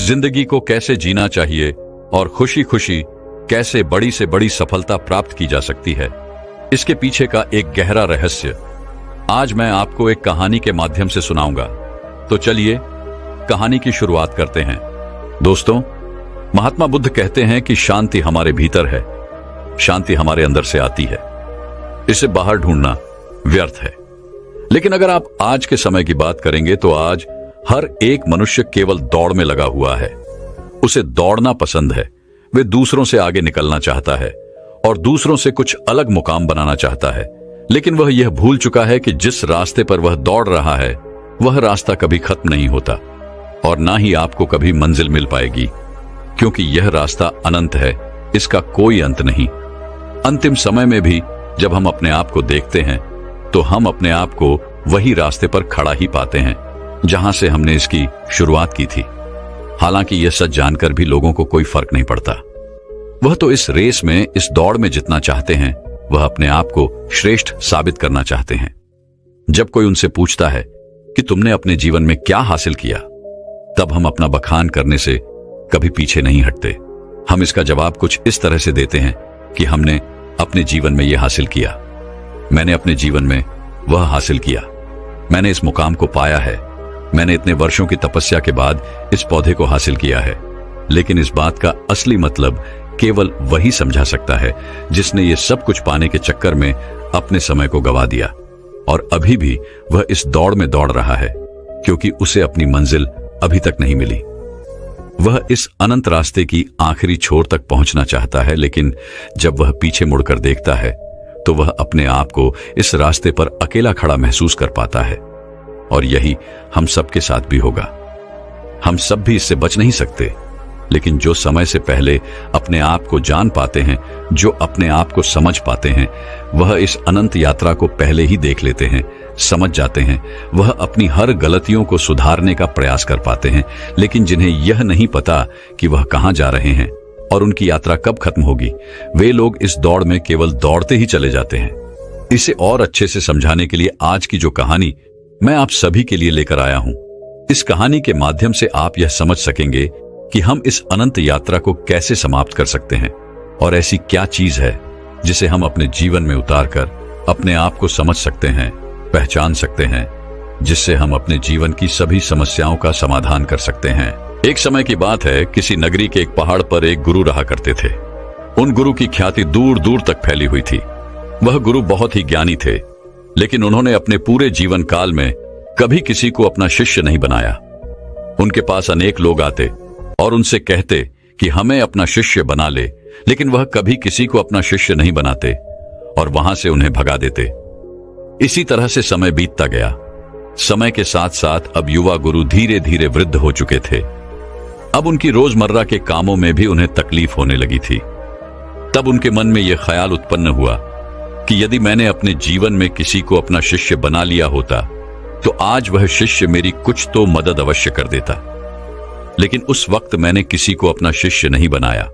जिंदगी को कैसे जीना चाहिए और खुशी खुशी कैसे बड़ी से बड़ी सफलता प्राप्त की जा सकती है, इसके पीछे का एक गहरा रहस्य आज मैं आपको एक कहानी के माध्यम से सुनाऊंगा। तो चलिए कहानी की शुरुआत करते हैं। दोस्तों, महात्मा बुद्ध कहते हैं कि शांति हमारे भीतर है, शांति हमारे अंदर से आती है, इसे बाहर ढूंढना व्यर्थ है। लेकिन अगर आप आज के समय की बात करेंगे तो आज हर एक मनुष्य केवल दौड़ में लगा हुआ है। उसे दौड़ना पसंद है, वे दूसरों से आगे निकलना चाहता है और दूसरों से कुछ अलग मुकाम बनाना चाहता है। लेकिन वह यह भूल चुका है कि जिस रास्ते पर वह दौड़ रहा है वह रास्ता कभी खत्म नहीं होता और ना ही आपको कभी मंजिल मिल पाएगी, क्योंकि यह रास्ता अनंत है, इसका कोई अंत नहीं। अंतिम समय में भी जब हम अपने आप को देखते हैं तो हम अपने आप को वही रास्ते पर खड़ा ही पाते हैं जहां से हमने इसकी शुरुआत की थी। हालांकि यह सच जानकर भी लोगों को कोई फर्क नहीं पड़ता। वह तो इस रेस में, इस दौड़ में जितना चाहते हैं वह अपने आप को श्रेष्ठ साबित करना चाहते हैं। जब कोई उनसे पूछता है कि तुमने अपने जीवन में क्या हासिल किया, तब हम अपना बखान करने से कभी पीछे नहीं हटते। हम इसका जवाब कुछ इस तरह से देते हैं कि हमने अपने जीवन में यह हासिल किया, मैंने अपने जीवन में वह हासिल किया, मैंने इस मुकाम को पाया है, मैंने इतने वर्षों की तपस्या के बाद इस पौधे को हासिल किया है। लेकिन इस बात का असली मतलब केवल वही समझा सकता है जिसने ये सब कुछ पाने के चक्कर में अपने समय को गवा दिया और अभी भी वह इस दौड़ में दौड़ रहा है, क्योंकि उसे अपनी मंजिल अभी तक नहीं मिली। वह इस अनंत रास्ते की आखिरी छोर तक पहुंचना चाहता है, लेकिन जब वह पीछे मुड़कर देखता है तो वह अपने आप को इस रास्ते पर अकेला खड़ा महसूस कर पाता है। और यही हम सबके साथ भी होगा। हम सब भी इससे बच नहीं सकते, लेकिन जो समय से पहले अपने आप को जान पाते हैं, जो अपने आप को समझ पाते हैं, वह इस अनंत यात्रा को पहले ही देख लेते हैं, समझ जाते हैं। वह अपनी हर गलतियों को सुधारने का प्रयास कर पाते हैं। लेकिन जिन्हें यह नहीं पता कि वह कहां जा रहे हैं और उनकी यात्रा कब खत्म होगी, वे लोग इस दौड़ में केवल दौड़ते ही चले जाते हैं। इसे और अच्छे से समझाने के लिए आज की जो कहानी मैं आप सभी के लिए लेकर आया हूं, इस कहानी के माध्यम से आप यह समझ सकेंगे कि हम इस अनंत यात्रा को कैसे समाप्त कर सकते हैं और ऐसी क्या चीज है जिसे हम अपने जीवन में उतारकर अपने आप को समझ सकते हैं, पहचान सकते हैं, जिससे हम अपने जीवन की सभी समस्याओं का समाधान कर सकते हैं। एक समय की बात है, किसी नगरी के एक पहाड़ पर एक गुरु रहा करते थे। उन गुरु की ख्याति दूर दूर तक फैली हुई थी। वह गुरु बहुत ही ज्ञानी थे, लेकिन उन्होंने अपने पूरे जीवन काल में कभी किसी को अपना शिष्य नहीं बनाया। उनके पास अनेक लोग आते और उनसे कहते कि हमें अपना शिष्य बना ले, लेकिन वह कभी किसी को अपना शिष्य नहीं बनाते और वहां से उन्हें भगा देते। इसी तरह से समय बीतता गया। समय के साथ साथ अब युवा गुरु धीरे धीरे वृद्ध हो चुके थे। अब उनकी रोजमर्रा के कामों में भी उन्हें तकलीफ होने लगी थी। तब उनके मन में यह ख्याल उत्पन्न हुआ कि यदि मैंने अपने जीवन में किसी को अपना शिष्य बना लिया होता तो आज वह शिष्य मेरी कुछ तो मदद अवश्य कर देता। लेकिन उस वक्त मैंने किसी को अपना शिष्य नहीं बनाया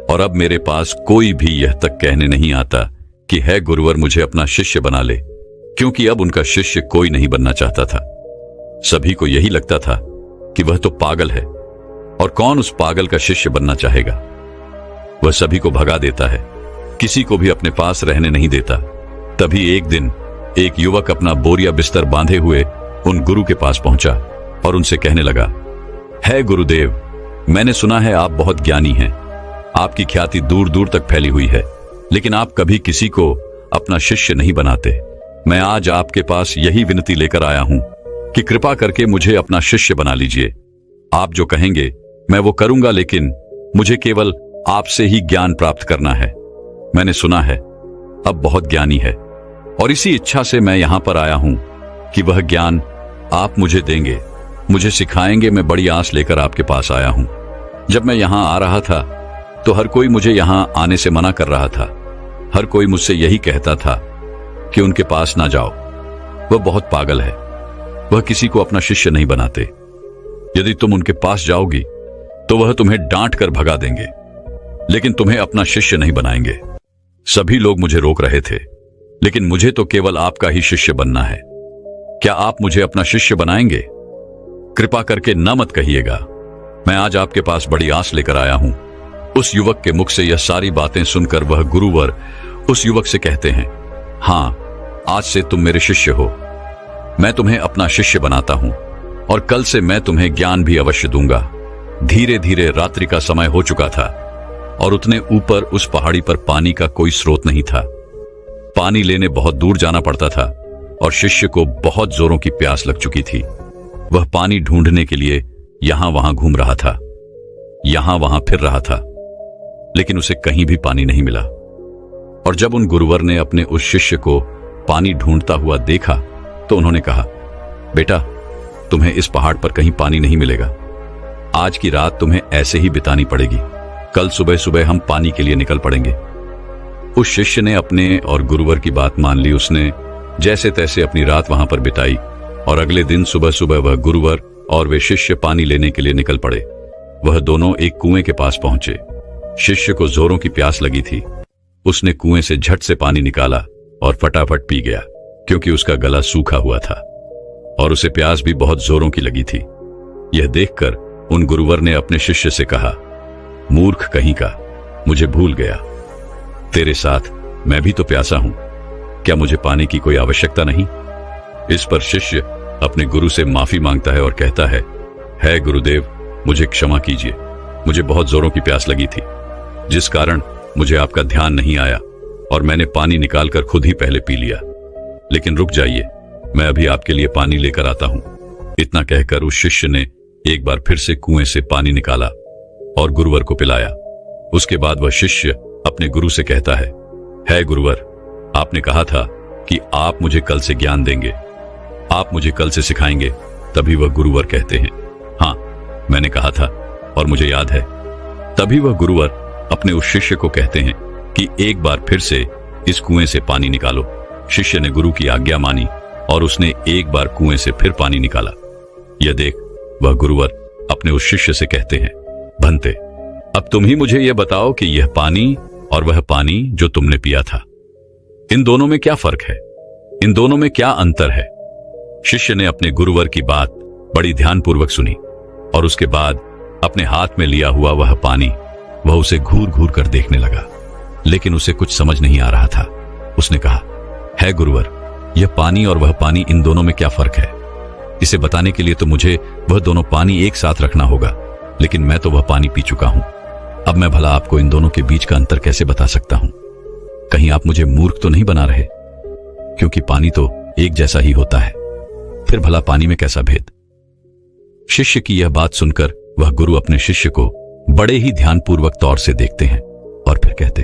और अब मेरे पास कोई भी यह तक कहने नहीं आता कि है गुरुवर मुझे अपना शिष्य बना ले, क्योंकि अब उनका शिष्य कोई नहीं बनना चाहता था। सभी को यही लगता था कि वह तो पागल है और कौन उस पागल का शिष्य बनना चाहेगा। वह सभी को भगा देता है, किसी को भी अपने पास रहने नहीं देता। तभी एक दिन एक युवक अपना बोरिया बिस्तर बांधे हुए उन गुरु के पास पहुंचा और उनसे कहने लगा, है गुरुदेव, मैंने सुना है आप बहुत ज्ञानी हैं, आपकी ख्याति दूर दूर तक फैली हुई है, लेकिन आप कभी किसी को अपना शिष्य नहीं बनाते। मैं आज आपके पास यही विनती लेकर आया हूं कि कृपा करके मुझे अपना शिष्य बना लीजिए। आप जो कहेंगे मैं वो करूंगा, लेकिन मुझे केवल आपसे ही ज्ञान प्राप्त करना है। मैंने सुना है अब बहुत ज्ञानी है और इसी इच्छा से मैं यहां पर आया हूं कि वह ज्ञान आप मुझे देंगे, मुझे सिखाएंगे। मैं बड़ी आस लेकर आपके पास आया हूं। जब मैं यहां आ रहा था तो हर कोई मुझे यहां आने से मना कर रहा था। हर कोई मुझसे यही कहता था कि उनके पास ना जाओ, वह बहुत पागल है, वह किसी को अपना शिष्य नहीं बनाते। यदि तुम उनके पास जाओगी तो वह तुम्हें डांट कर भगा देंगे, लेकिन तुम्हें अपना शिष्य नहीं बनाएंगे। सभी लोग मुझे रोक रहे थे, लेकिन मुझे तो केवल आपका ही शिष्य बनना है। क्या आप मुझे अपना शिष्य बनाएंगे? कृपा करके न मत कहिएगा, मैं आज आपके पास बड़ी आस लेकर आया हूं। उस युवक के मुख से यह सारी बातें सुनकर वह गुरुवर उस युवक से कहते हैं, हां, आज से तुम मेरे शिष्य हो। मैं तुम्हें अपना शिष्य बनाता हूं और कल से मैं तुम्हें ज्ञान भी अवश्य दूंगा। धीरे धीरे रात्रि का समय हो चुका था और उतने ऊपर उस पहाड़ी पर पानी का कोई स्रोत नहीं था। पानी लेने बहुत दूर जाना पड़ता था और शिष्य को बहुत जोरों की प्यास लग चुकी थी। वह पानी ढूंढने के लिए यहां वहां घूम रहा था, यहां वहां फिर रहा था, लेकिन उसे कहीं भी पानी नहीं मिला। और जब उन गुरुवर ने अपने उस शिष्य को पानी ढूंढता हुआ देखा तो उन्होंने कहा, बेटा, तुम्हें इस पहाड़ पर कहीं पानी नहीं मिलेगा। आज की रात तुम्हें ऐसे ही बितानी पड़ेगी। कल सुबह सुबह हम पानी के लिए निकल पड़ेंगे। उस शिष्य ने अपने और गुरुवर की बात मान ली। उसने जैसे तैसे अपनी रात वहां पर बिताई और अगले दिन सुबह सुबह वह गुरुवर और वे शिष्य पानी लेने के लिए निकल पड़े। वह दोनों एक कुएं के पास पहुंचे। शिष्य को जोरों की प्यास लगी थी। उसने कुएं से झट से पानी निकाला और फटाफट पी गया, क्योंकि उसका गला सूखा हुआ था और उसे प्यास भी बहुत जोरों की लगी थी। यह देखकर उन गुरुवर ने अपने शिष्य से कहा, मूर्ख कहीं का, मुझे भूल गया। तेरे साथ मैं भी तो प्यासा हूं, क्या मुझे पानी की कोई आवश्यकता नहीं? इस पर शिष्य अपने गुरु से माफी मांगता है और कहता है गुरुदेव, मुझे क्षमा कीजिए। मुझे बहुत जोरों की प्यास लगी थी, जिस कारण मुझे आपका ध्यान नहीं आया और मैंने पानी निकालकर खुद ही पहले पी लिया। लेकिन रुक जाइए, मैं अभी आपके लिए पानी लेकर आता हूं। इतना कहकर उस शिष्य ने एक बार फिर से कुएं से पानी निकाला और गुरुवर को पिलाया। उसके बाद वह शिष्य अपने गुरु से कहता है गुरुवर, आपने कहा था कि आप मुझे कल से ज्ञान देंगे, आप मुझे कल से सिखाएंगे। तभी वह गुरुवर कहते हैं, हां, मैंने कहा था और मुझे याद है। तभी वह गुरुवर अपने उस शिष्य को कहते हैं कि एक बार फिर से इस कुएं से पानी निकालो। शिष्य ने गुरु की आज्ञा मानी और उसने एक बार कुएं से फिर पानी निकाला। यह देख वह गुरुवर अपने उस शिष्य से कहते हैं, भंते, अब तुम ही मुझे यह बताओ कि यह पानी और वह पानी जो तुमने पिया था, इन दोनों में क्या फर्क है? इन दोनों में क्या अंतर है? शिष्य ने अपने गुरुवर की बात बड़ी ध्यानपूर्वक सुनी और उसके बाद अपने हाथ में लिया हुआ वह पानी वह उसे घूर घूर कर देखने लगा, लेकिन उसे कुछ समझ नहीं आ रहा था। उसने कहा, है गुरुवर, यह पानी और वह पानी, इन दोनों में क्या फर्क है? इसे बताने के लिए तो मुझे वह दोनों पानी एक साथ रखना होगा, लेकिन मैं तो वह पानी पी चुका हूं। अब मैं भला आपको इन दोनों के बीच का अंतर कैसे बता सकता हूं? कहीं आप मुझे मूर्ख तो नहीं बना रहे? क्योंकि पानी तो एक जैसा ही होता है, फिर भला पानी में कैसा भेद? शिष्य की यह बात सुनकर वह गुरु अपने शिष्य को बड़े ही ध्यानपूर्वक तौर से देखते हैं और फिर कहते,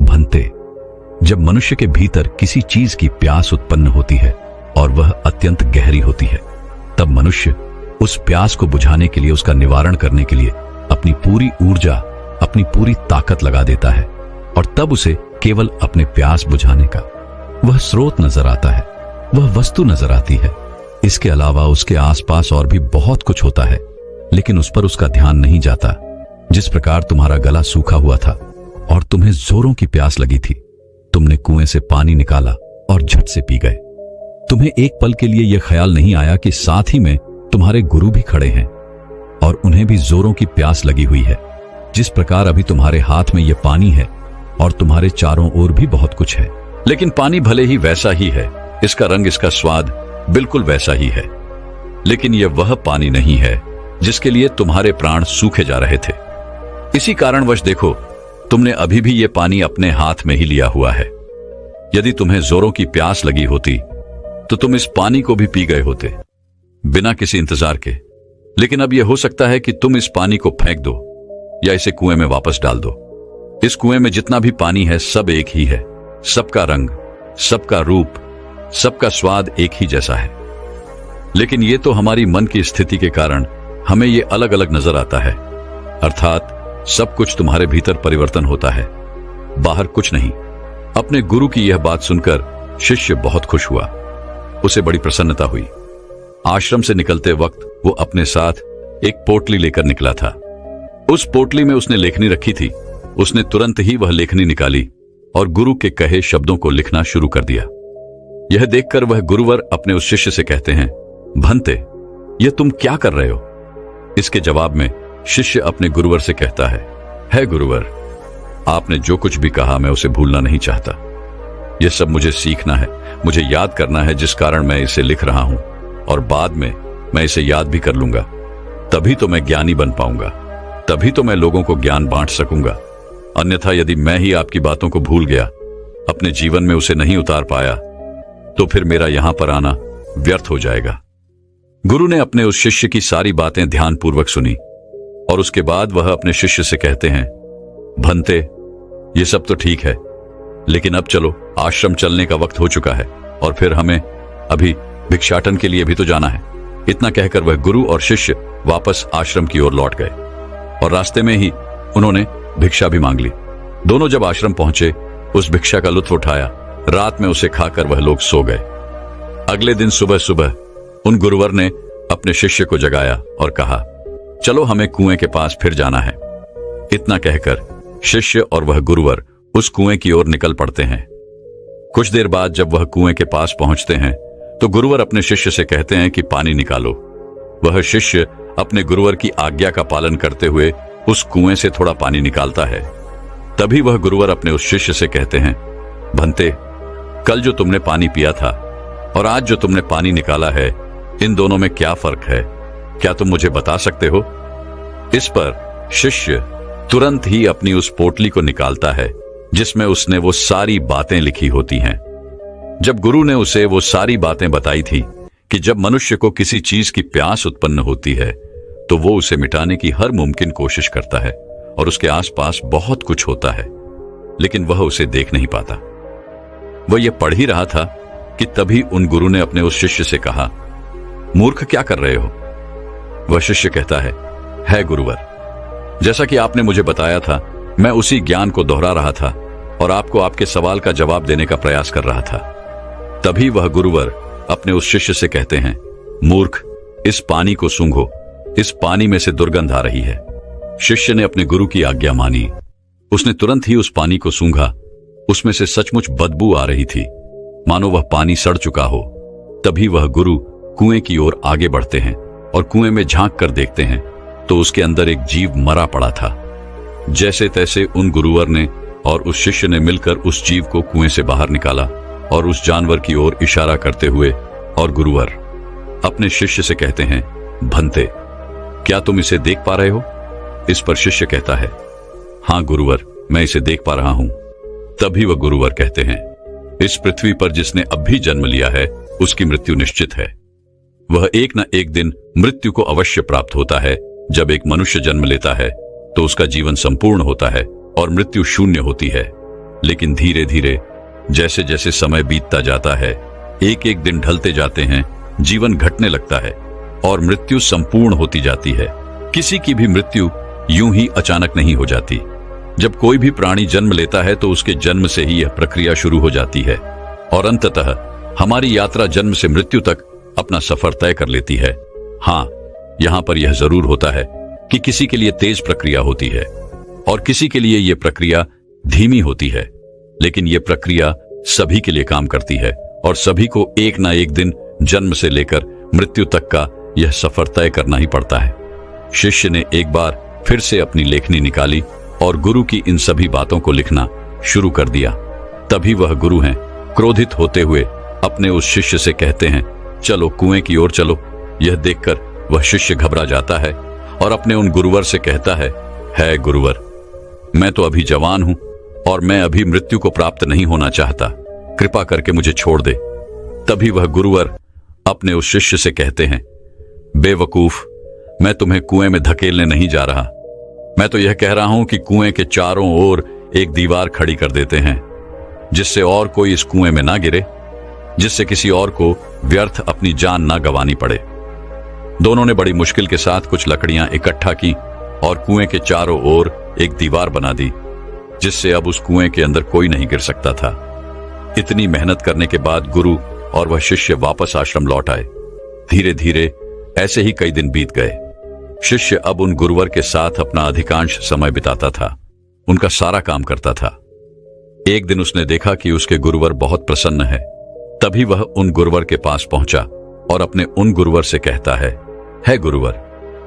भंते, जब मनुष्य के भीतर किसी चीज की प्यास उत्पन्न होती है और वह अत्यंत गहरी होती है, तब मनुष्य उस प्यास को बुझाने के लिए, उसका निवारण करने के लिए अपनी पूरी ऊर्जा, अपनी पूरी ताकत लगा देता है और तब उसे केवल अपने प्यास बुझाने का वह स्रोत नजर आता है, वह वस्तु नजर आती है। इसके अलावा उसके आसपास और भी बहुत कुछ होता है, लेकिन उस पर उसका ध्यान नहीं जाता। जिस प्रकार तुम्हारा गला सूखा हुआ था और तुम्हें जोरों की प्यास लगी थी, तुमने कुएं से पानी निकाला और झट से पी गए। तुम्हें एक पल के लिए यह ख्याल नहीं आया कि साथ ही में तुम्हारे गुरु भी खड़े हैं और उन्हें भी जोरों की प्यास लगी हुई है। जिस प्रकार अभी तुम्हारे हाथ में यह पानी है और तुम्हारे चारों ओर भी बहुत कुछ है, लेकिन पानी भले ही वैसा ही है, इसका रंग, इसका स्वाद बिल्कुल वैसा ही है, लेकिन यह वह पानी नहीं है जिसके लिए तुम्हारे प्राण सूखे जा रहे थे। इसी कारणवश देखो, तुमने अभी भी यह पानी अपने हाथ में ही लिया हुआ है। यदि तुम्हें जोरों की प्यास लगी होती तो तुम इस पानी को भी पी गए होते, बिना किसी इंतजार के। लेकिन अब यह हो सकता है कि तुम इस पानी को फेंक दो या इसे कुएं में वापस डाल दो। इस कुएं में जितना भी पानी है सब एक ही है, सबका रंग, सबका रूप, सबका स्वाद एक ही जैसा है। लेकिन ये तो हमारी मन की स्थिति के कारण हमें ये अलग अलग नजर आता है। अर्थात सब कुछ तुम्हारे भीतर परिवर्तन होता है, बाहर कुछ नहीं। अपने गुरु की यह बात सुनकर शिष्य बहुत खुश हुआ, उसे बड़ी प्रसन्नता हुई। आश्रम से निकलते वक्त वो अपने साथ एक पोटली लेकर निकला था। उस पोटली में उसने लेखनी रखी थी। उसने तुरंत ही वह लेखनी निकाली और गुरु के कहे शब्दों को लिखना शुरू कर दिया। यह देखकर वह गुरुवर अपने उस शिष्य से कहते हैं, भंते, यह तुम क्या कर रहे हो? इसके जवाब में शिष्य अपने गुरुवर से कहता है गुरुवर, आपने जो कुछ भी कहा मैं उसे भूलना नहीं चाहता। यह सब मुझे सीखना है, मुझे याद करना है, जिस कारण मैं इसे लिख रहा हूं, और बाद में मैं इसे याद भी कर लूंगा। तभी तो मैं ज्ञानी बन पाऊंगा, तभी तो मैं लोगों को ज्ञान बांट सकूंगा। अन्यथा यदि मैं ही आपकी बातों को भूल गया, अपने जीवन में उसे नहीं उतार पाया, तो फिर मेरा यहां पर आना व्यर्थ हो जाएगा। गुरु ने अपने उस शिष्य की सारी बातें ध्यानपूर्वक सुनी और उसके बाद वह अपने शिष्य से कहते हैं, भंते, ये सब तो ठीक है, लेकिन अब चलो, आश्रम चलने का वक्त हो चुका है और फिर हमें अभी भिक्षाटन के लिए भी तो जाना है। इतना कहकर वह गुरु और शिष्य वापस आश्रम की ओर लौट गए और रास्ते में ही उन्होंने भिक्षा भी मांग ली। दोनों जब आश्रम पहुंचे, उस भिक्षा का लुत्फ उठाया। रात में उसे खाकर वह लोग सो गए। अगले दिन सुबह सुबह उन गुरुवर ने अपने शिष्य को जगाया और कहा, चलो हमें कुएं के पास फिर जाना है। इतना कहकर शिष्य और वह गुरुवर उस कुएं की ओर निकल पड़ते हैं। कुछ देर बाद जब वह कुएं के पास पहुंचते हैं तो गुरुवर अपने शिष्य से कहते हैं कि पानी निकालो। वह शिष्य अपने गुरुवर की आज्ञा का पालन करते हुए उस कुएं से थोड़ा पानी निकालता है। तभी वह गुरुवर अपने उस शिष्य से कहते हैं, भंते, कल जो तुमने पानी पिया था और आज जो तुमने पानी निकाला है, इन दोनों में क्या फर्क है? क्या तुम मुझे बता सकते हो? इस पर शिष्य तुरंत ही अपनी उस पोटली को निकालता है जिसमें उसने वो सारी बातें लिखी होती हैं। जब गुरु ने उसे वो सारी बातें बताई थी कि जब मनुष्य को किसी चीज की प्यास उत्पन्न होती है तो वो उसे मिटाने की हर मुमकिन कोशिश करता है और उसके आसपास बहुत कुछ होता है, लेकिन वह उसे देख नहीं पाता। वह यह पढ़ ही रहा था कि तभी उन गुरु ने अपने उस शिष्य से कहा, मूर्ख, क्या कर रहे हो? वह शिष्य कहता है गुरुवर, जैसा कि आपने मुझे बताया था, मैं उसी ज्ञान को दोहरा रहा था और आपको आपके सवाल का जवाब देने का प्रयास कर रहा था। तभी वह गुरुवर अपने उस शिष्य से कहते हैं, मूर्ख, इस पानी को सूंघो, इस पानी में से दुर्गंध आ रही है। शिष्य ने अपने गुरु की आज्ञा मानी। उसने तुरंत ही उस पानी को सूंघा। उसमें से सचमुच बदबू आ रही थी, मानो वह पानी सड़ चुका हो। तभी वह गुरु कुएं की ओर आगे बढ़ते हैं और कुएं में झांक कर देखते हैं तो उसके अंदर एक जीव मरा पड़ा था। जैसे तैसे उन गुरुवर ने और उस शिष्य ने मिलकर उस जीव को कुएं से बाहर निकाला और उस जानवर की ओर इशारा करते हुए और गुरुवर अपने शिष्य से कहते हैं, भंते, क्या तुम इसे देख पा रहे हो? इस पर शिष्य कहता है, हां गुरुवर, मैं इसे देख पा रहा हूं। तभी वह गुरुवर कहते हैं, इस पृथ्वी पर जिसने अब भी जन्म लिया है उसकी मृत्यु निश्चित है। वह एक न एक दिन मृत्यु को अवश्य प्राप्त होता है। जब एक मनुष्य जन्म लेता है तो उसका जीवन संपूर्ण होता है और मृत्यु शून्य होती है, लेकिन धीरे धीरे जैसे जैसे समय बीतता जाता है, एक एक दिन ढलते जाते हैं, जीवन घटने लगता है और मृत्यु संपूर्ण होती जाती है। किसी की भी मृत्यु यूं ही अचानक नहीं हो जाती। जब कोई भी प्राणी जन्म लेता है तो उसके जन्म से ही यह प्रक्रिया शुरू हो जाती है और अंततः हमारी यात्रा जन्म से मृत्यु तक अपना सफर तय कर लेती है। हाँ, यहां पर यह जरूर होता है कि किसी के लिए तेज प्रक्रिया होती है और किसी के लिए यह प्रक्रिया धीमी होती है, लेकिन यह प्रक्रिया सभी के लिए काम करती है और सभी को एक ना एक दिन जन्म से लेकर मृत्यु तक का यह सफर तय करना ही पड़ता है। शिष्य ने एक बार फिर से अपनी लेखनी निकाली और गुरु की इन सभी बातों को लिखना शुरू कर दिया। तभी वह गुरु हैं, क्रोधित होते हुए अपने उस शिष्य से कहते हैं, चलो कुएं की ओर चलो। यह देखकर वह शिष्य घबरा जाता है और अपने उन गुरुवर से कहता है गुरुवर, मैं तो अभी जवान हूं और मैं अभी मृत्यु को प्राप्त नहीं होना चाहता, कृपा करके मुझे छोड़ दे। तभी वह गुरुवर अपने उस शिष्य से कहते हैं, बेवकूफ, मैं तुम्हें कुएं में धकेलने नहीं जा रहा। मैं तो यह कह रहा हूं कि कुएं के चारों ओर एक दीवार खड़ी कर देते हैं जिससे और कोई इस कुएं में ना गिरे, जिससे किसी और को व्यर्थ अपनी जान ना गंवानी पड़े। दोनों ने बड़ी मुश्किल के साथ कुछ लकड़ियां इकट्ठा की और कुएं के चारों ओर एक दीवार बना दी जिससे अब उस कुएं के अंदर कोई नहीं गिर सकता था। इतनी मेहनत करने के बाद गुरु और वह शिष्य वापस आश्रम लौट आए। धीरे धीरे ऐसे ही कई दिन बीत गए। शिष्य अब उन गुरुवर के साथ अपना अधिकांश समय बिताता था, उनका सारा काम करता था। एक दिन उसने देखा कि उसके गुरुवर बहुत प्रसन्न है। तभी वह उन गुरुवर के पास पहुंचा और अपने उन गुरुवर से कहता है गुरुवर,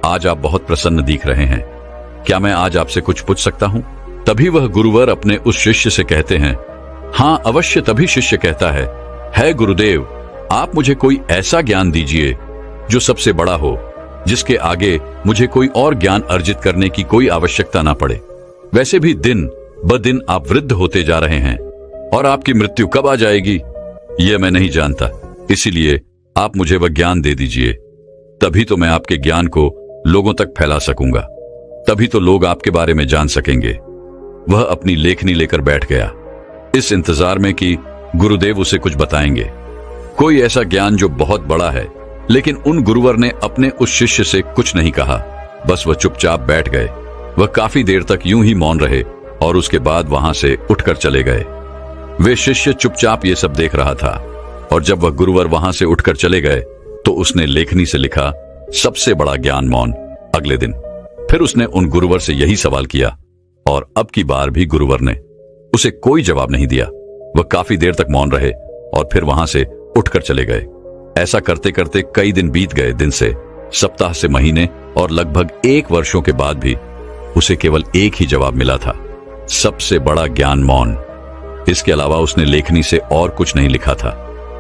आज आप बहुत प्रसन्न दिख रहे हैं। क्या मैं आज आपसे कुछ पूछ सकता हूँ? तभी वह गुरुवर अपने उस शिष्य से कहते हैं, हाँ अवश्य। तभी शिष्य कहता है गुरुदेव, आप मुझे कोई ऐसा ज्ञान दीजिए जो सबसे बड़ा हो, जिसके आगे मुझे कोई और ज्ञान अर्जित करने की कोई आवश्यकता ना पड़े। वैसे भी दिन ब दिन आप वृद्ध होते जा रहे हैं और आपकी मृत्यु कब आ जाएगी यह मैं नहीं जानता, इसीलिए आप मुझे वह ज्ञान दे दीजिए। तभी तो मैं आपके ज्ञान को लोगों तक फैला सकूंगा, तभी तो लोग आपके बारे में जान सकेंगे। वह अपनी लेखनी लेकर बैठ गया, इस इंतजार में कि गुरुदेव उसे कुछ बताएंगे, कोई ऐसा ज्ञान जो बहुत बड़ा है। लेकिन उन गुरुवर ने अपने उस शिष्य से कुछ नहीं कहा, बस वह चुपचाप बैठ गए। वह काफी देर तक यूं ही मौन रहे और उसके बाद वहां से उठकर चले गए। वे शिष्य चुपचाप ये सब देख रहा था और जब वह गुरुवर वहां से उठकर चले गए तो उसने लेखनी से लिखा, सबसे बड़ा ज्ञान मौन। अगले दिन फिर उसने उन गुरुवर से यही सवाल किया और अब की बार भी गुरुवर ने उसे कोई जवाब नहीं दिया। वह काफी देर तक मौन रहे और फिर वहां से उठकर चले गए। ऐसा करते करते कई दिन बीत गए, दिन से सप्ताह से महीने और लगभग 1 वर्षों के बाद भी उसे केवल एक ही जवाब मिला था, सबसे बड़ा ज्ञान मौन। इसके अलावा उसने लेखनी से और कुछ नहीं लिखा था,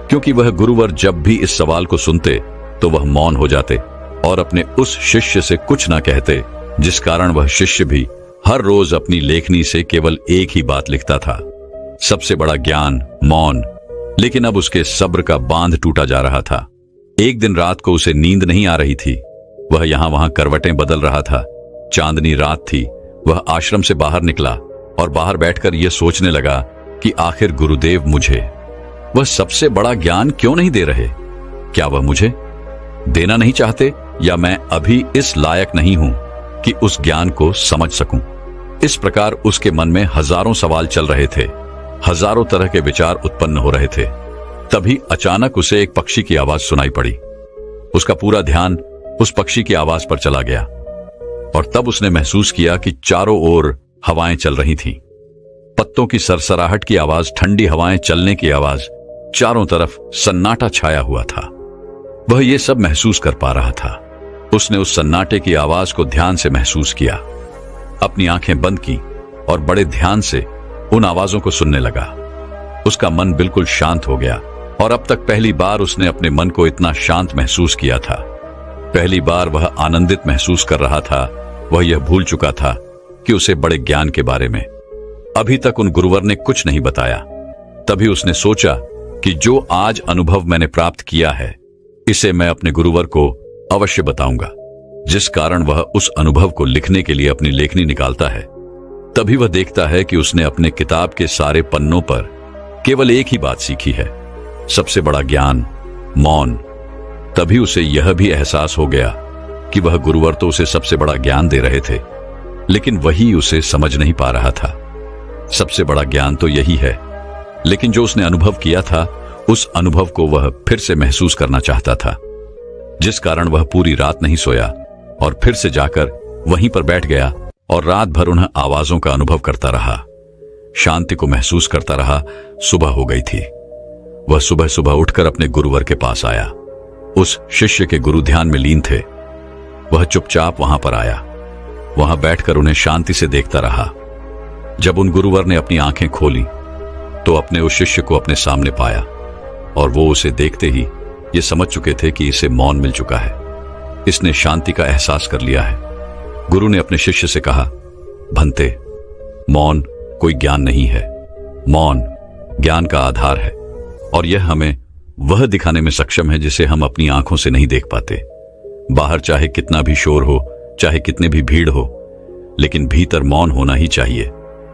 क्योंकि वह गुरुवर जब भी इस सवाल को सुनते तो वह मौन हो जाते और अपने उस शिष्य से कुछ ना कहते, जिस कारण वह शिष्य भी हर रोज अपनी लेखनी से केवल एक ही बात लिखता था, सबसे बड़ा ज्ञान मौन। लेकिन अब उसके सब्र का बांध टूटा जा रहा था। एक दिन रात को उसे नींद नहीं आ रही थी। वह यहां वहां करवटें बदल रहा था। चांदनी रात थी। वह आश्रम से बाहर निकला और बाहर बैठकर यह सोचने लगा कि आखिर गुरुदेव मुझे वह सबसे बड़ा ज्ञान क्यों नहीं दे रहे? क्या वह मुझे देना नहीं चाहते, या मैं अभी इस लायक नहीं हूं कि उस ज्ञान को समझ सकूं? इस प्रकार उसके मन में हजारों सवाल चल रहे थे, हजारों तरह के विचार उत्पन्न हो रहे थे। तभी अचानक उसे एक पक्षी की आवाज सुनाई पड़ी। उसका पूरा ध्यान उस पक्षी की आवाज पर चला गया और तब उसने महसूस किया कि चारों ओर हवाएं चल रही थीं। पत्तों की सरसराहट की आवाज, ठंडी हवाएं चलने की आवाज, चारों तरफ सन्नाटा छाया हुआ था। वह ये सब महसूस कर पा रहा था। उसने उस सन्नाटे की आवाज को ध्यान से महसूस किया, अपनी आंखें बंद की और बड़े ध्यान से उन आवाजों को सुनने लगा। उसका मन बिल्कुल शांत हो गया और अब तक पहली बार उसने अपने मन को इतना शांत महसूस किया था। पहली बार वह आनंदित महसूस कर रहा था। वह यह भूल चुका था कि उसे बड़े ज्ञान के बारे में अभी तक उन गुरुवर ने कुछ नहीं बताया। तभी उसने सोचा कि जो आज अनुभव मैंने प्राप्त किया है, इसे मैं अपने गुरुवर को अवश्य बताऊंगा, जिस कारण वह उस अनुभव को लिखने के लिए अपनी लेखनी निकालता है। तभी वह देखता है कि उसने अपने किताब के सारे पन्नों पर केवल एक ही बात सीखी है, सबसे बड़ा ज्ञान मौन। तभी उसे यह भी एहसास हो गया कि वह गुरुवर तो उसे सबसे बड़ा ज्ञान दे रहे थे, लेकिन वही उसे समझ नहीं पा रहा था। सबसे बड़ा ज्ञान तो यही है, लेकिन जो उसने अनुभव किया था, उस अनुभव को वह फिर से महसूस करना चाहता था, जिस कारण वह पूरी रात नहीं सोया और फिर से जाकर वहीं पर बैठ गया और रात भर उन आवाजों का अनुभव करता रहा, शांति को महसूस करता रहा। सुबह हो गई थी। वह सुबह सुबह उठकर अपने गुरुवर के पास आया। उस शिष्य के गुरु ध्यान में लीन थे। वह चुपचाप वहां पर आया, वहां बैठकर उन्हें शांति से देखता रहा। जब उन गुरुवर ने अपनी आंखें खोली तो अपने उस शिष्य को अपने सामने पाया और वो उसे देखते ही ये समझ चुके थे कि इसे मौन मिल चुका है, इसने शांति का एहसास कर लिया है। गुरु ने अपने शिष्य से कहा, भंते, मौन कोई ज्ञान नहीं है, मौन ज्ञान का आधार है और यह हमें वह दिखाने में सक्षम है जिसे हम अपनी आंखों से नहीं देख पाते। बाहर चाहे कितना भी शोर हो, चाहे कितनी भी भीड़ हो, लेकिन भीतर मौन होना ही चाहिए।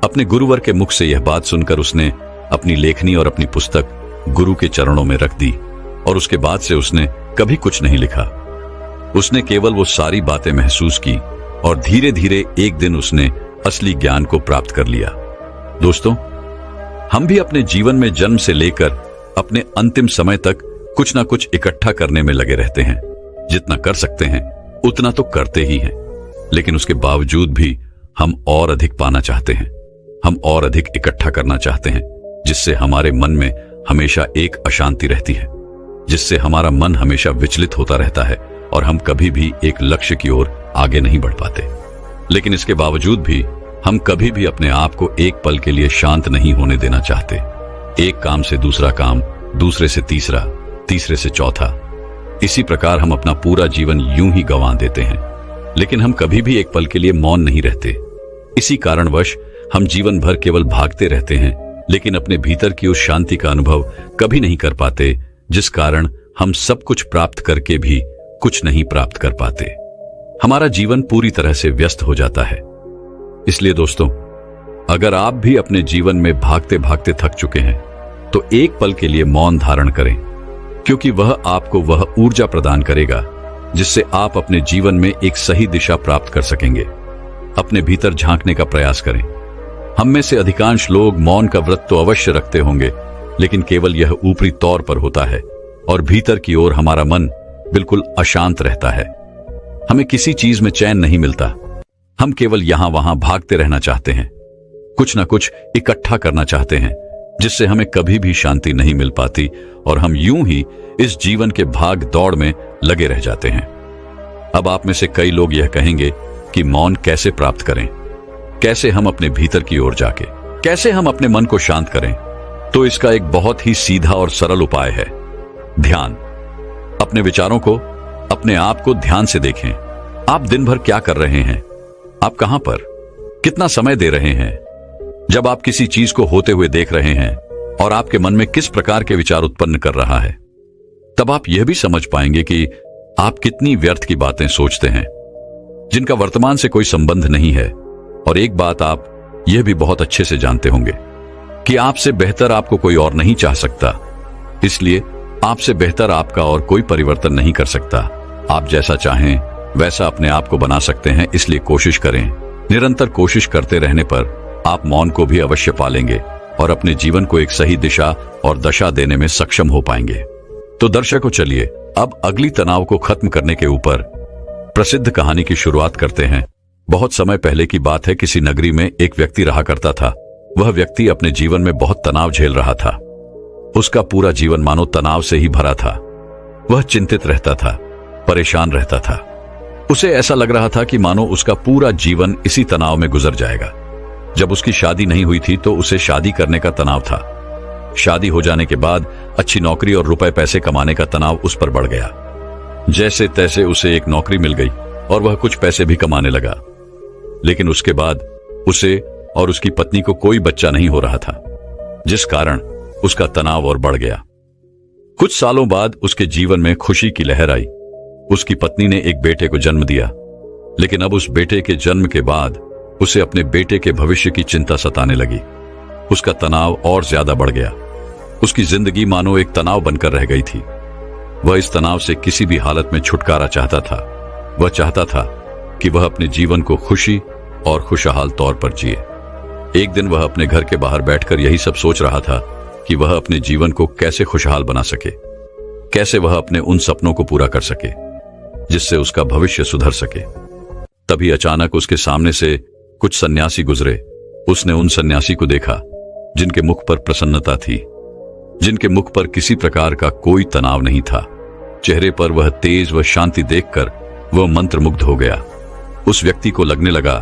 अपने गुरुवर के मुख से यह बात सुनकर उसने अपनी लेखनी और अपनी पुस्तक गुरु के चरणों में रख दी और उसके बाद से उसने कभी कुछ नहीं लिखा। उसने केवल वो सारी बातें महसूस की और धीरे धीरे एक दिन उसने असली ज्ञान को प्राप्त कर लिया। दोस्तों, हम भी अपने जीवन में जन्म से लेकर अपने अंतिम समय तक कुछ ना कुछ इकट्ठा करने में लगे रहते हैं। जितना कर सकते हैं उतना तो करते ही हैं, लेकिन उसके बावजूद भी हम और अधिक पाना चाहते हैं, हम और अधिक इकट्ठा करना चाहते हैं, जिससे हमारे मन में हमेशा एक अशांति रहती है, जिससे हमारा मन हमेशा विचलित होता रहता है और हम कभी भी एक लक्ष्य की ओर आगे नहीं बढ़ पाते। लेकिन इसके बावजूद भी हम कभी भी अपने आप को एक पल के लिए शांत नहीं होने देना चाहते। एक काम से दूसरा काम, दूसरे से तीसरा, तीसरे से चौथा, इसी प्रकार हम अपना पूरा जीवन यूं ही गंवा देते हैं। लेकिन हम कभी भी एक पल के लिए मौन नहीं रहते। इसी कारणवश हम जीवन भर केवल भागते रहते हैं, लेकिन अपने भीतर की उस शांति का अनुभव कभी नहीं कर पाते, जिस कारण हम सब कुछ प्राप्त करके भी कुछ नहीं प्राप्त कर पाते। हमारा जीवन पूरी तरह से व्यस्त हो जाता है। इसलिए दोस्तों, अगर आप भी अपने जीवन में भागते भागते थक चुके हैं तो एक पल के लिए मौन धारण करें, क्योंकि वह आपको वह ऊर्जा प्रदान करेगा जिससे आप अपने जीवन में एक सही दिशा प्राप्त कर सकेंगे। अपने भीतर झांकने का प्रयास करें। हम में से अधिकांश लोग मौन का व्रत तो अवश्य रखते होंगे, लेकिन केवल यह ऊपरी तौर पर होता है और भीतर की ओर हमारा मन बिल्कुल अशांत रहता है। हमें किसी चीज में चैन नहीं मिलता। हम केवल यहां वहां भागते रहना चाहते हैं, कुछ ना कुछ इकट्ठा करना चाहते हैं, जिससे हमें कभी भी शांति नहीं मिल पाती और हम यूं ही इस जीवन के भाग दौड़ में लगे रह जाते हैं। अब आप में से कई लोग यह कहेंगे कि मौन कैसे प्राप्त करें, कैसे हम अपने भीतर की ओर जाके, कैसे हम अपने मन को शांत करें। तो इसका एक बहुत ही सीधा और सरल उपाय है, ध्यान। अपने विचारों को, अपने आप को ध्यान से देखें। आप दिन भर क्या कर रहे हैं, आप कहां पर, कितना समय दे रहे हैं। जब आप किसी चीज को होते हुए देख रहे हैं और आपके मन में किस प्रकार के विचार उत्पन्न कर रहा है, तब आप यह भी समझ पाएंगे कि आप कितनी व्यर्थ की बातें सोचते हैं जिनका वर्तमान से कोई संबंध नहीं है। और एक बात आप यह भी बहुत अच्छे से जानते होंगे कि आपसे बेहतर आपको कोई और नहीं चाह सकता, इसलिए आपसे बेहतर आपका और कोई परिवर्तन नहीं कर सकता। आप जैसा चाहें वैसा अपने आप को बना सकते हैं, इसलिए कोशिश करें। निरंतर कोशिश करते रहने पर आप मौन को भी अवश्य पालेंगे और अपने जीवन को एक सही दिशा और दशा देने में सक्षम हो पाएंगे। तो दर्शकों, चलिए अब अगली तनाव को खत्म करने के ऊपर प्रसिद्ध कहानी की शुरुआत करते हैं। बहुत समय पहले की बात है, किसी नगरी में एक व्यक्ति रहा करता था। वह व्यक्ति अपने जीवन में बहुत तनाव झेल रहा था। उसका पूरा जीवन मानो तनाव से ही भरा था। वह चिंतित रहता था, परेशान रहता था। उसे ऐसा लग रहा था कि मानो उसका पूरा जीवन इसी तनाव में गुजर जाएगा। जब उसकी शादी नहीं हुई थी तो उसे शादी करने का तनाव था। शादी हो जाने के बाद अच्छी नौकरी और रुपए पैसे कमाने का तनाव उस पर बढ़ गया। जैसे तैसे उसे एक नौकरी मिल गई और वह कुछ पैसे भी कमाने लगा। लेकिन उसके बाद उसे और उसकी पत्नी को कोई बच्चा नहीं हो रहा था, जिस कारण उसका तनाव और बढ़ गया। कुछ सालों बाद उसके जीवन में खुशी की लहर आई। उसकी पत्नी ने एक बेटे को जन्म दिया, लेकिन अब उस बेटे के जन्म के बाद उसे अपने बेटे के भविष्य की चिंता सताने लगी। उसका तनाव और ज्यादा बढ़ गया। उसकी जिंदगी मानो एक तनाव बनकर रह गई थी। वह इस तनाव से किसी भी हालत में छुटकारा चाहता था। वह चाहता था कि वह अपने जीवन को खुशी और खुशहाल तौर पर जिए। एक दिन वह अपने घर के बाहर बैठकर यही सब सोच रहा था कि वह अपने जीवन को कैसे खुशहाल बना सके, कैसे वह अपने उन सपनों को पूरा कर सके जिससे उसका भविष्य सुधर सके। तभी अचानक उसके सामने से कुछ सन्यासी गुजरे। उसने उन सन्यासी को देखा जिनके मुख पर प्रसन्नता थी, जिनके मुख पर किसी प्रकार का कोई तनाव नहीं था। चेहरे पर वह तेज व शांति देखकर वह मंत्रमुग्ध हो गया। उस व्यक्ति को लगने लगा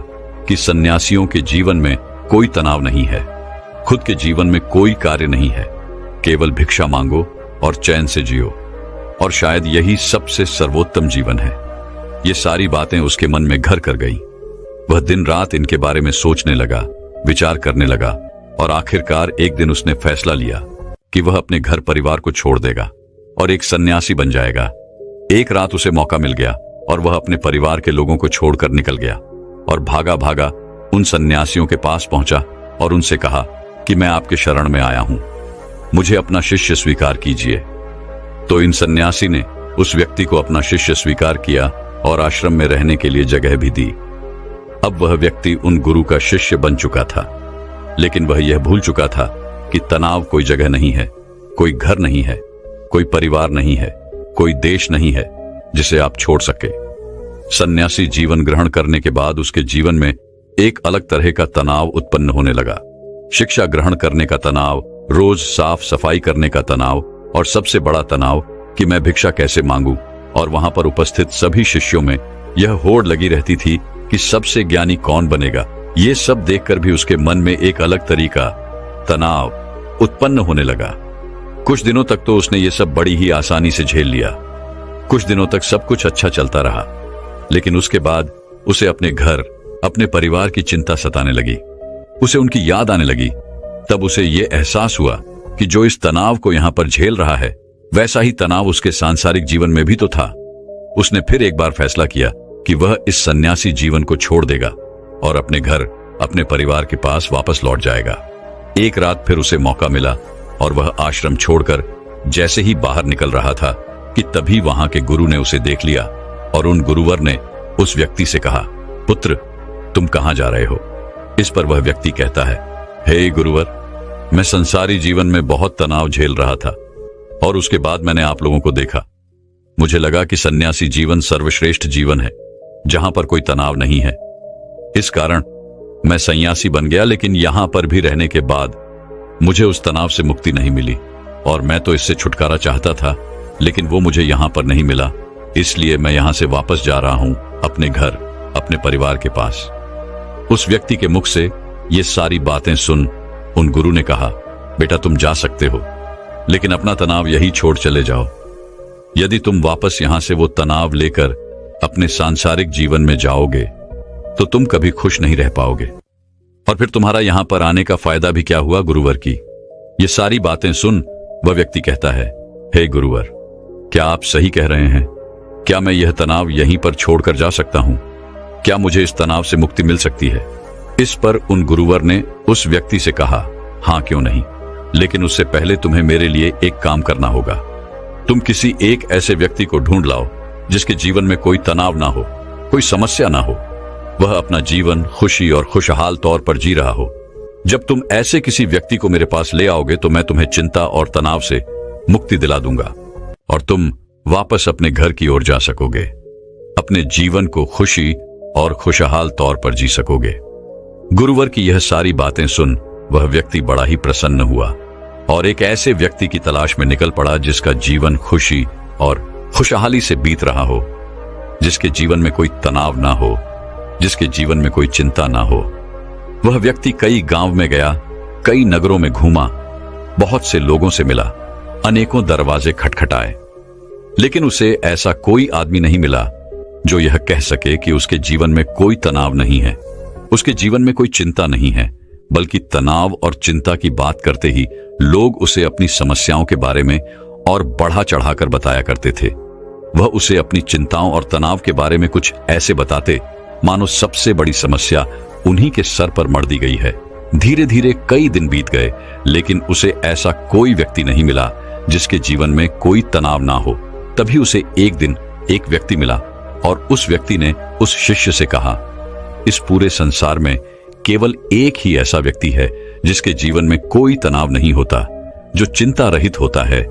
कि सन्यासियों के जीवन में कोई तनाव नहीं है, खुद के जीवन में कोई कार्य नहीं है, केवल भिक्षा मांगो और चैन से जियो, और शायद यही सबसे सर्वोत्तम जीवन है। ये सारी बातें उसके मन में घर कर गई। वह दिन रात इनके बारे में सोचने लगा, विचार करने लगा, और आखिरकार एक दिन उसने फैसला लिया कि वह अपने घर परिवार को छोड़ देगा और एक सन्यासी बन जाएगा। एक रात उसे मौका मिल गया और वह अपने परिवार के लोगों को छोड़कर निकल गया और भागा भागा उन सन्यासियों के पास पहुंचा और उनसे कहा कि मैं आपके शरण में आया हूं, मुझे अपना शिष्य स्वीकार कीजिए। तो इन सन्यासी ने उस व्यक्ति को अपना शिष्य स्वीकार किया और आश्रम में रहने के लिए जगह भी दी। अब वह व्यक्ति उन गुरु का शिष्य बन चुका था, लेकिन वह यह भूल चुका था कि तनाव कोई जगह नहीं है, कोई घर नहीं है, कोई परिवार नहीं है, कोई देश नहीं है जिसे आप छोड़ सके। सन्यासी जीवन ग्रहण करने के बाद उसके जीवन में एक अलग तरह का तनाव उत्पन्न होने लगा। शिक्षा ग्रहण करने का तनाव, रोज साफ सफाई करने का तनाव, और सबसे बड़ा तनाव कि मैं भिक्षा कैसे मांगू, और वहां पर उपस्थित सभी शिष्यों में यह होड़ लगी रहती थी कि सबसे ज्ञानी कौन बनेगा। ये सब देखकर भी उसके मन में एक अलग तरीका तनाव उत्पन्न होने लगा। कुछ दिनों तक तो उसने ये सब बड़ी ही आसानी से झेल लिया। कुछ दिनों तक सब कुछ अच्छा चलता रहा, लेकिन उसके बाद उसे अपने घर, अपने परिवार की चिंता सताने लगी। उसे उनकी याद आने लगी। तब उसे ये एहसास हुआ कि जो इस तनाव को यहां पर झेल रहा है, वैसा ही तनाव उसके सांसारिक जीवन में भी तो था। उसने फिर एक बार फैसला किया कि वह इस सन्यासी जीवन को छोड़ देगा और अपने घर, अपने परिवार के पास वापस लौट जाएगा। एक रात फिर उसे मौका मिला और वह आश्रम छोड़कर जैसे ही बाहर निकल रहा था कि तभी वहां के गुरु ने उसे देख लिया और उन गुरुवर ने उस व्यक्ति से कहा, पुत्र, तुम कहां जा रहे हो? इस पर वह व्यक्ति कहता है, हे गुरुवर, मैं संसारी जीवन में बहुत तनाव झेल रहा था और उसके बाद मैंने आप लोगों को देखा। मुझे लगा कि सन्यासी जीवन सर्वश्रेष्ठ जीवन है जहां पर कोई तनाव नहीं है। इस कारण मैं सन्यासी बन गया, लेकिन यहां पर भी रहने के बाद मुझे उस तनाव से मुक्ति नहीं मिली और मैं तो इससे छुटकारा चाहता था, लेकिन वो मुझे यहां पर नहीं मिला। इसलिए मैं यहां से वापस जा रहा हूं अपने घर, अपने परिवार के पास। उस व्यक्ति के मुख से ये सारी बातें सुन उन गुरु ने कहा, बेटा, तुम जा सकते हो, लेकिन अपना तनाव यही छोड़ चले जाओ। यदि तुम वापस यहां से वो तनाव लेकर अपने सांसारिक जीवन में जाओगे तो तुम कभी खुश नहीं रह पाओगे, और फिर तुम्हारा यहां पर आने का फायदा भी क्या हुआ गुरुवर की। ये सारी बातें सुन वह व्यक्ति कहता है, हे गुरुवर, क्या आप सही कह रहे हैं? क्या मैं यह तनाव यहीं पर छोड़कर जा सकता हूं? क्या मुझे इस तनाव से मुक्ति मिल सकती है? इस पर उन गुरुवर ने उस व्यक्ति से कहा, हां, क्यों नहीं, लेकिन उससे पहले तुम्हें मेरे लिए एक काम करना होगा। तुम किसी एक ऐसे व्यक्ति को ढूंढ लाओ जिसके जीवन में कोई तनाव ना हो, कोई समस्या ना हो, वह अपना जीवन खुशी और खुशहाल तौर पर जी रहा हो। जब तुम ऐसे किसी व्यक्ति को मेरे पास ले आओगे तो मैं तुम्हें चिंता और तनाव से मुक्ति दिला दूंगा और तुम वापस अपने घर की ओर जा सकोगे, अपने जीवन को खुशी और खुशहाल तौर पर जी सकोगे। गुरुवर की यह सारी बातें सुन वह व्यक्ति बड़ा ही प्रसन्न हुआ और एक ऐसे व्यक्ति की तलाश में निकल पड़ा जिसका जीवन खुशी और खुशहाली से बीत रहा हो, जिसके जीवन में कोई तनाव ना हो, जिसके जीवन में कोई चिंता ना हो। वह व्यक्ति कई गांव में गया, कई नगरों में घूमा, बहुत से लोगों से मिला, अनेकों दरवाजे खटखटाए, लेकिन उसे ऐसा कोई आदमी नहीं मिला जो यह कह सके कि उसके जीवन में कोई तनाव नहीं है, उसके जीवन में कोई चिंता नहीं है। बल्कि तनाव और चिंता की बात करते ही लोग उसे अपनी समस्याओं के बारे में और बढ़ा चढ़ाकर बताया करते थे। वह उसे अपनी चिंताओं और तनाव के बारे में कुछ ऐसे बताते मानो सबसे बड़ी समस्या उन्हीं के सर पर मढ़ दी गई है। धीरे धीरे कई दिन बीत गए, लेकिन उसे ऐसा कोई व्यक्ति नहीं मिला जिसके जीवन में कोई तनाव ना हो। तभी उसे एक दिन एक व्यक्ति मिला और उस व्यक्ति ने उस शिष्य से कहा, इस पूरे संसार में केवल एक ही ऐसा व्यक्ति है जिसके जीवन में कोई तनाव नहीं होता, जो चिंता रहित होता है,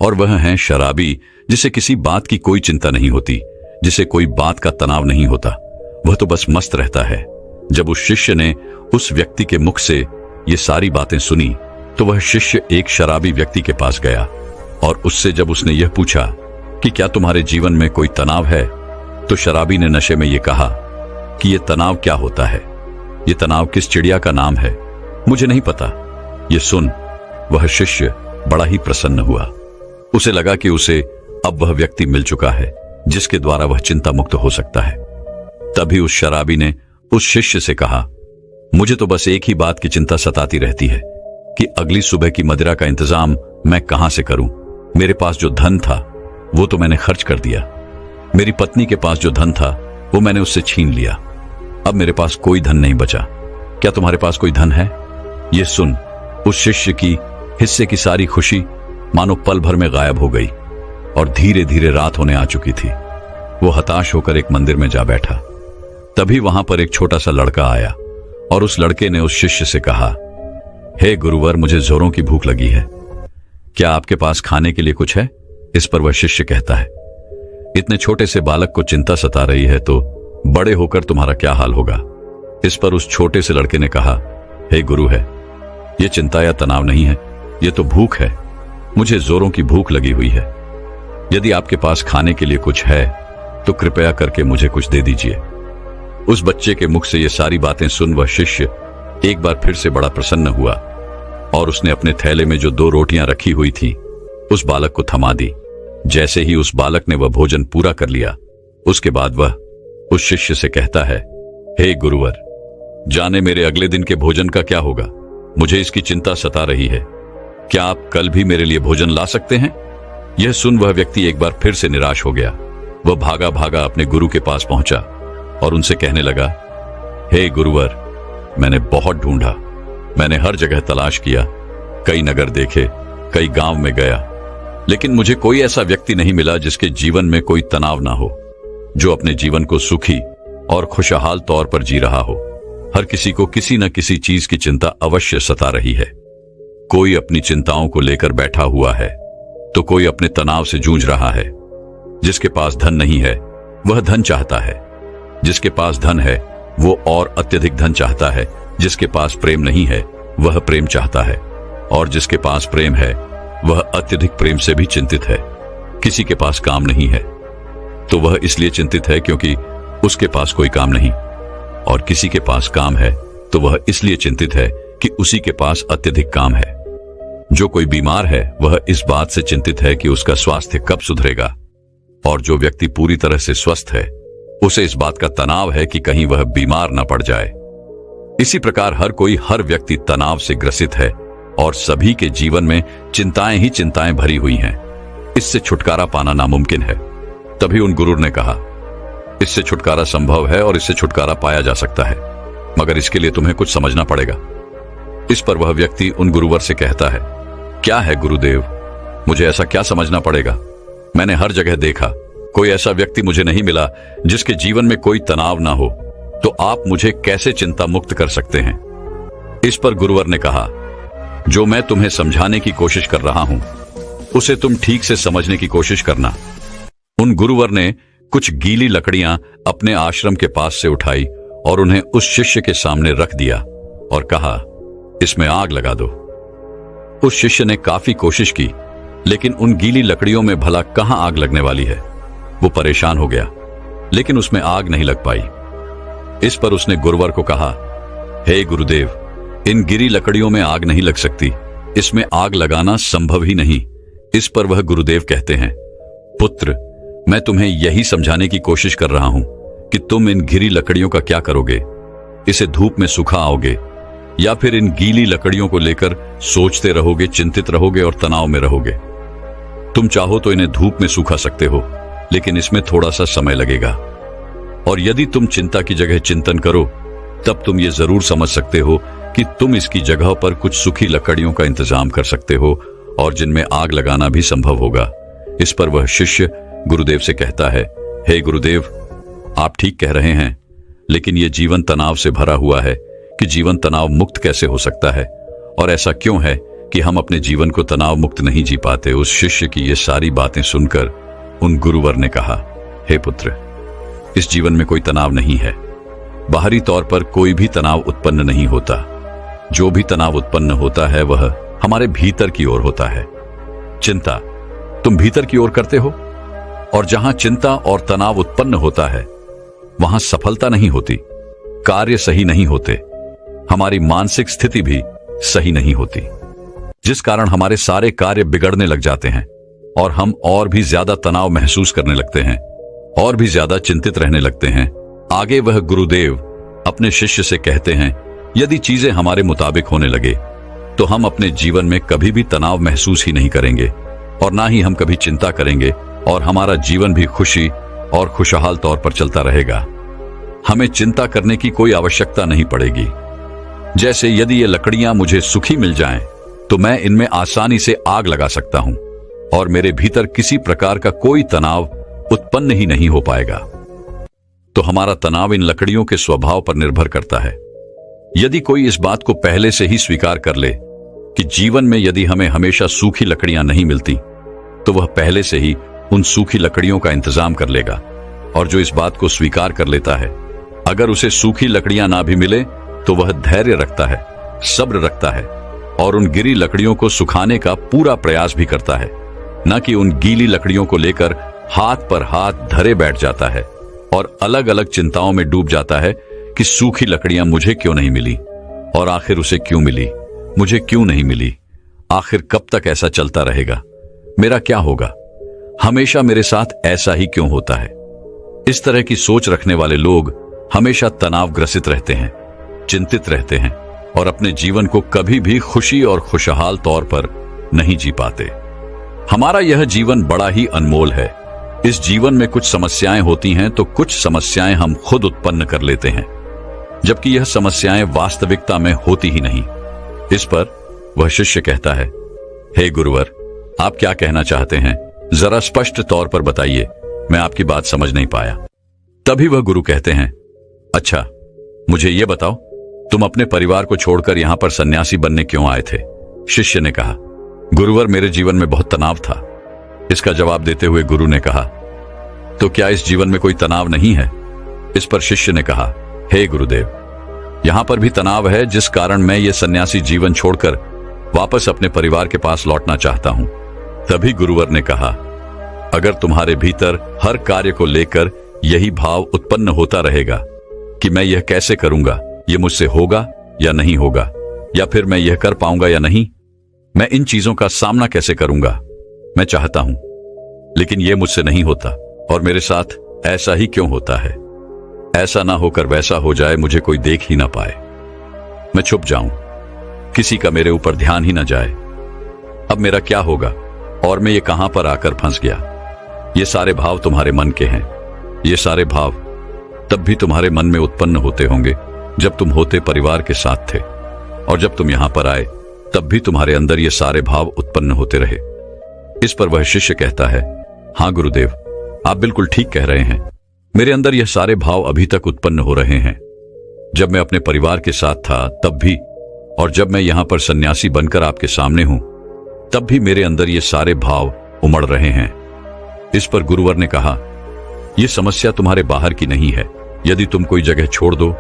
और वह है शराबी, जिसे किसी बात की कोई चिंता नहीं होती, जिसे कोई बात का तनाव नहीं होता, वह तो बस मस्त रहता है। जब उस शिष्य ने उस व्यक्ति के मुख से ये सारी बातें सुनी तो वह शिष्य एक शराबी व्यक्ति के पास गया और उससे जब उसने यह पूछा कि क्या तुम्हारे जीवन में कोई तनाव है, तो शराबी ने नशे में यह कहा कि यह तनाव क्या होता है, ये तनाव किस चिड़िया का नाम है, मुझे नहीं पता। ये सुन वह शिष्य बड़ा ही प्रसन्न हुआ। उसे लगा कि उसे अब वह व्यक्ति मिल चुका है जिसके द्वारा वह चिंता मुक्त हो सकता है। तभी उस शराबी ने उस शिष्य से कहा, मुझे तो बस एक ही बात की चिंता सताती रहती है कि अगली सुबह की मदिरा का इंतजाम मैं कहां से करूं। मेरे पास जो धन था वो तो मैंने खर्च कर दिया, मेरी पत्नी के पास जो धन था वो मैंने उससे छीन लिया, अब मेरे पास कोई धन नहीं बचा। क्या तुम्हारे पास कोई धन है? ये सुन उस शिष्य की हिस्से की सारी खुशी मानो पल भर में गायब हो गई और धीरे धीरे रात होने आ चुकी थी। वो हताश होकर एक मंदिर में जा बैठा। तभी वहां पर एक छोटा सा लड़का आया और उस लड़के ने उस शिष्य से कहा, हे गुरुवर, मुझे जोरों की भूख लगी है, क्या आपके पास खाने के लिए कुछ है? इस पर वह शिष्य कहता है, इतने छोटे से बालक को चिंता सता रही है तो बड़े होकर तुम्हारा क्या हाल होगा। इस पर उस छोटे से लड़के ने कहा, हे गुरु है, ये चिंता या तनाव नहीं है, ये तो भूख है, मुझे जोरों की भूख लगी हुई है। यदि आपके पास खाने के लिए कुछ है तो कृपया करके मुझे कुछ दे दीजिए। उस बच्चे के मुख से ये सारी बातें सुन वह शिष्य एक बार फिर से बड़ा प्रसन्न हुआ और उसने अपने थैले में जो 2 रोटियां रखी हुई थी उस बालक को थमा दी। जैसे ही उस बालक ने वह भोजन पूरा कर लिया, उसके बाद वह उस शिष्य से कहता है, हे गुरुवर, जाने मेरे अगले दिन के भोजन का क्या होगा। मुझे इसकी चिंता सता रही है। क्या आप कल भी मेरे लिए भोजन ला सकते हैं? यह सुन वह व्यक्ति एक बार फिर से निराश हो गया। वह भागा भागा अपने गुरु के पास पहुंचा और उनसे कहने लगा, हे गुरुवर, मैंने बहुत ढूंढा, मैंने हर जगह तलाश किया, कई नगर देखे, कई गांव में गया, लेकिन मुझे कोई ऐसा व्यक्ति नहीं मिला जिसके जीवन में कोई तनाव ना हो, जो अपने जीवन को सुखी और खुशहाल तौर पर जी रहा हो। हर किसी को किसी न किसी चीज की चिंता अवश्य सता रही है। कोई अपनी चिंताओं को लेकर बैठा हुआ है तो कोई अपने तनाव से जूझ रहा है। जिसके पास धन नहीं है वह धन चाहता है, जिसके पास धन है वो और अत्यधिक धन चाहता है, जिसके पास प्रेम नहीं है वह प्रेम चाहता है, और जिसके पास प्रेम है वह अत्यधिक प्रेम से भी चिंतित है। किसी के पास काम नहीं है तो वह इसलिए चिंतित है क्योंकि उसके पास कोई काम नहीं, और किसी के पास काम है तो वह इसलिए चिंतित है कि उसी के पास अत्यधिक काम है। जो कोई बीमार है वह इस बात से चिंतित है कि उसका स्वास्थ्य कब सुधरेगा, और जो व्यक्ति पूरी तरह से स्वस्थ है उसे इस बात का तनाव है कि कहीं वह बीमार न पड़ जाए। इसी प्रकार हर व्यक्ति तनाव से ग्रसित है और सभी के जीवन में चिंताएं ही चिंताएं भरी हुई हैं। इससे छुटकारा पाना नामुमकिन है। तभी उन गुरु ने कहा, इससे छुटकारा संभव है और इससे छुटकारा पाया जा सकता है, मगर इसके लिए तुम्हें कुछ समझना पड़ेगा। इस पर वह व्यक्ति उन गुरुवर से कहता है, क्या है गुरुदेव, मुझे ऐसा क्या समझना पड़ेगा? मैंने हर जगह देखा, कोई ऐसा व्यक्ति मुझे नहीं मिला जिसके जीवन में कोई तनाव ना हो, तो आप मुझे कैसे चिंता मुक्त कर सकते हैं? इस पर गुरुवर ने कहा, जो मैं तुम्हें समझाने की कोशिश कर रहा हूं उसे तुम ठीक से समझने की कोशिश करना। उन गुरुवर ने कुछ गीली लकड़ियां अपने आश्रम के पास से उठाई और उन्हें उस शिष्य के सामने रख दिया और कहा, इसमें आग लगा दो। उस शिष्य ने काफी कोशिश की, लेकिन उन गीली लकड़ियों में भला कहां आग लगने वाली है। वो परेशान हो गया, लेकिन उसमें आग नहीं लग पाई। इस पर उसने गुरुवर को कहा, हे गुरुदेव, इन गिरी लकड़ियों में आग नहीं लग सकती, इसमें आग लगाना संभव ही नहीं। इस पर वह गुरुदेव कहते हैं, पुत्र, मैं तुम्हें यही समझाने की कोशिश कर रहा हूं कि तुम इन गिरी लकड़ियों का क्या करोगे। इसे धूप में सुखा आओगे या फिर इन गीली लकड़ियों को लेकर सोचते रहोगे, चिंतित रहोगे और तनाव में रहोगे। तुम चाहो तो इन्हें धूप में सूखा सकते हो, लेकिन इसमें थोड़ा सा समय लगेगा। और यदि तुम चिंता की जगह चिंतन करो, तब तुम ये जरूर समझ सकते हो कि तुम इसकी जगह पर कुछ सूखी लकड़ियों का इंतजाम कर सकते हो और जिनमें आग लगाना भी संभव होगा। इस पर वह शिष्य गुरुदेव से कहता है, हे गुरुदेव, आप ठीक कह रहे हैं, लेकिन यह जीवन तनाव से भरा हुआ है कि जीवन तनाव मुक्त कैसे हो सकता है, और ऐसा क्यों है कि हम अपने जीवन को तनाव मुक्त नहीं जी पाते। उस शिष्य की ये सारी बातें सुनकर उन गुरुवर ने कहा, हे पुत्र, इस जीवन में कोई तनाव नहीं है। बाहरी तौर पर कोई भी तनाव उत्पन्न नहीं होता। जो भी तनाव उत्पन्न होता है वह हमारे भीतर की ओर होता है। चिंता तुम भीतर की ओर करते हो, और जहां चिंता और तनाव उत्पन्न होता है वहां सफलता नहीं होती, कार्य सही नहीं होते, हमारी मानसिक स्थिति भी सही नहीं होती, जिस कारण हमारे सारे कार्य बिगड़ने लग जाते हैं और हम और भी ज्यादा तनाव महसूस करने लगते हैं और भी ज्यादा चिंतित रहने लगते हैं। आगे वह गुरुदेव अपने शिष्य से कहते हैं, यदि चीजें हमारे मुताबिक होने लगे तो हम अपने जीवन में कभी भी तनाव महसूस ही नहीं करेंगे और ना ही हम कभी चिंता करेंगे, और हमारा जीवन भी खुशी और खुशहाल तौर पर चलता रहेगा। हमें चिंता करने की कोई आवश्यकता नहीं पड़ेगी। जैसे यदि ये लकड़ियां मुझे सूखी मिल जाएं, तो मैं इनमें आसानी से आग लगा सकता हूं और मेरे भीतर किसी प्रकार का कोई तनाव उत्पन्न ही नहीं हो पाएगा। तो हमारा तनाव इन लकड़ियों के स्वभाव पर निर्भर करता है। यदि कोई इस बात को पहले से ही स्वीकार कर ले कि जीवन में यदि हमें हमेशा सूखी लकड़ियां नहीं मिलती, तो वह पहले से ही उन सूखी लकड़ियों का इंतजाम कर लेगा। और जो इस बात को स्वीकार कर लेता है, अगर उसे सूखी लकड़ियां ना भी मिले तो वह धैर्य रखता है, सब्र रखता है और उन गिरी लकड़ियों को सुखाने का पूरा प्रयास भी करता है। न कि उन गीली लकड़ियों को लेकर हाथ पर हाथ धरे बैठ जाता है और अलग अलग चिंताओं में डूब जाता है कि सूखी लकड़ियां मुझे क्यों नहीं मिली, और आखिर उसे क्यों मिली, मुझे क्यों नहीं मिली, आखिर कब तक ऐसा चलता रहेगा, मेरा क्या होगा, हमेशा मेरे साथ ऐसा ही क्यों होता है। इस तरह की सोच रखने वाले लोग हमेशा तनावग्रसित रहते हैं, चिंतित रहते हैं और अपने जीवन को कभी भी खुशी और खुशहाल तौर पर नहीं जी पाते। हमारा यह जीवन बड़ा ही अनमोल है। इस जीवन में कुछ समस्याएं होती हैं तो कुछ समस्याएं हम खुद उत्पन्न कर लेते हैं, जबकि यह समस्याएं वास्तविकता में होती ही नहीं। इस पर वह शिष्य कहता है, हे गुरुवर, आप क्या कहना चाहते हैं, जरा स्पष्ट तौर पर बताइए, मैं आपकी बात समझ नहीं पाया। तभी वह गुरु कहते हैं, अच्छा मुझे यह बताओ, तुम अपने परिवार को छोड़कर यहां पर सन्यासी बनने क्यों आए थे? शिष्य ने कहा, गुरुवर, मेरे जीवन में बहुत तनाव था। इसका जवाब देते हुए गुरु ने कहा, तो क्या इस जीवन में कोई तनाव नहीं है? इस पर शिष्य ने कहा, हे गुरुदेव, यहां पर भी तनाव है, जिस कारण मैं ये सन्यासी जीवन छोड़कर वापस अपने परिवार के पास लौटना चाहता हूं। तभी गुरुवर ने कहा, अगर तुम्हारे भीतर हर कार्य को लेकर यही भाव उत्पन्न होता रहेगा कि मैं यह कैसे करूंगा, यह मुझसे होगा या नहीं होगा, या फिर मैं यह कर पाऊंगा या नहीं, मैं इन चीजों का सामना कैसे करूंगा, मैं चाहता हूं लेकिन यह मुझसे नहीं होता, और मेरे साथ ऐसा ही क्यों होता है, ऐसा ना होकर वैसा हो जाए, मुझे कोई देख ही ना पाए, मैं छुप जाऊं, किसी का मेरे ऊपर ध्यान ही ना जाए, अब मेरा क्या होगा, और मैं ये कहां पर आकर फंस गया। ये सारे भाव तुम्हारे मन के हैं। ये सारे भाव तब भी तुम्हारे मन में उत्पन्न होते होंगे जब तुम होते परिवार के साथ थे, और जब तुम यहां पर आए तब भी तुम्हारे अंदर ये सारे भाव उत्पन्न होते रहे। इस पर वह शिष्य कहता है, हां गुरुदेव, आप बिल्कुल ठीक कह रहे हैं, मेरे अंदर यह सारे भाव अभी तक उत्पन्न हो रहे हैं। जब मैं अपने परिवार के साथ था तब भी, और जब मैं यहां पर सन्यासी बनकर आपके सामने हूं तब भी मेरे अंदर ये सारे भाव उमड़ रहे हैं। इस पर गुरुवर ने कहा, यह समस्या तुम्हारे बाहर की नहीं है। यदि तुम कोई जगह छोड़ दो,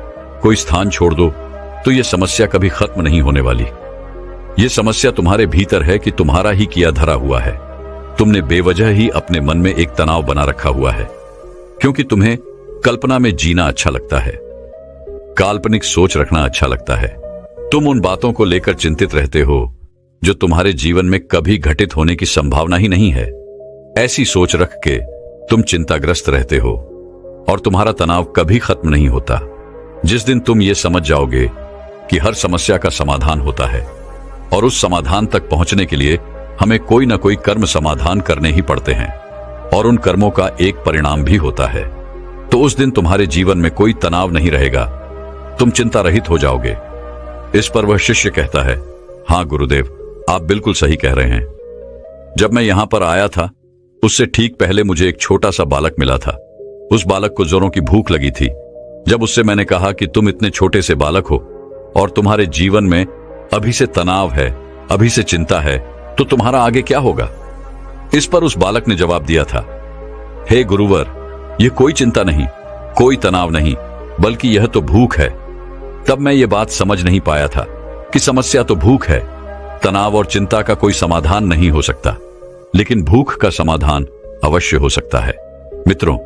कोई स्थान छोड़ दो, तो यह समस्या कभी खत्म नहीं होने वाली। यह समस्या तुम्हारे भीतर है कि तुम्हारा ही किया धरा हुआ है। तुमने बेवजह ही अपने मन में एक तनाव बना रखा हुआ है, क्योंकि तुम्हें कल्पना में जीना अच्छा लगता है, काल्पनिक सोच रखना अच्छा लगता है। तुम उन बातों को लेकर चिंतित रहते हो जो तुम्हारे जीवन में कभी घटित होने की संभावना ही नहीं है। ऐसी सोच रख के तुम चिंताग्रस्त रहते हो और तुम्हारा तनाव कभी खत्म नहीं होता। जिस दिन तुम ये समझ जाओगे कि हर समस्या का समाधान होता है और उस समाधान तक पहुंचने के लिए हमें कोई ना कोई कर्म समाधान करने ही पड़ते हैं, और उन कर्मों का एक परिणाम भी होता है, तो उस दिन तुम्हारे जीवन में कोई तनाव नहीं रहेगा, तुम चिंता रहित हो जाओगे। इस पर वह शिष्य कहता है, हां गुरुदेव, आप बिल्कुल सही कह रहे हैं। जब मैं यहां पर आया था उससे ठीक पहले मुझे एक छोटा सा बालक मिला था। उस बालक को जोरों की भूख लगी थी। जब उससे मैंने कहा कि तुम इतने छोटे से बालक हो और तुम्हारे जीवन में अभी से तनाव है, अभी से चिंता है, तो तुम्हारा आगे क्या होगा? इस पर उस बालक ने जवाब दिया था, हे गुरुवर, यह कोई चिंता नहीं, कोई तनाव नहीं, बल्कि यह तो भूख है। तब मैं ये बात समझ नहीं पाया था कि समस्या तो भूख है, तनाव और चिंता का कोई समाधान नहीं हो सकता, लेकिन भूख का समाधान अवश्य हो सकता है। मित्रों,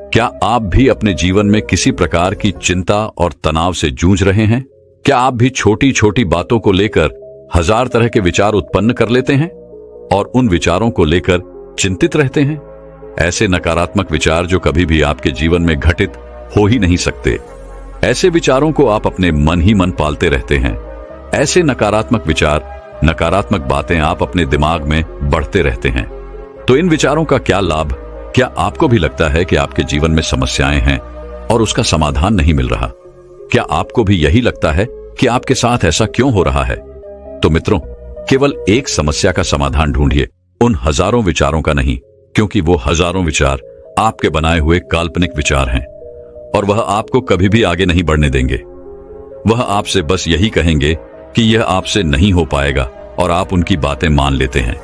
क्या आप भी अपने जीवन में किसी प्रकार की चिंता और तनाव से जूझ रहे हैं? क्या आप भी छोटी छोटी बातों को लेकर हजार तरह के विचार उत्पन्न कर लेते हैं और उन विचारों को लेकर चिंतित रहते हैं? ऐसे नकारात्मक विचार जो कभी भी आपके जीवन में घटित हो ही नहीं सकते, ऐसे विचारों को आप अपने मन ही मन पालते रहते हैं। ऐसे नकारात्मक विचार, नकारात्मक बातें आप अपने दिमाग में बढ़ते रहते हैं। तो इन विचारों का क्या लाभ? क्या आपको भी लगता है कि आपके जीवन में समस्याएं हैं और उसका समाधान नहीं मिल रहा? क्या आपको भी यही लगता है कि आपके साथ ऐसा क्यों हो रहा है? तो मित्रों, केवल एक समस्या का समाधान ढूंढिए, उन हजारों विचारों का नहीं, क्योंकि वो हजारों विचार आपके बनाए हुए काल्पनिक विचार हैं और वह आपको कभी भी आगे नहीं बढ़ने देंगे। वह आपसे बस यही कहेंगे कि यह आपसे नहीं हो पाएगा और आप उनकी बातें मान लेते हैं।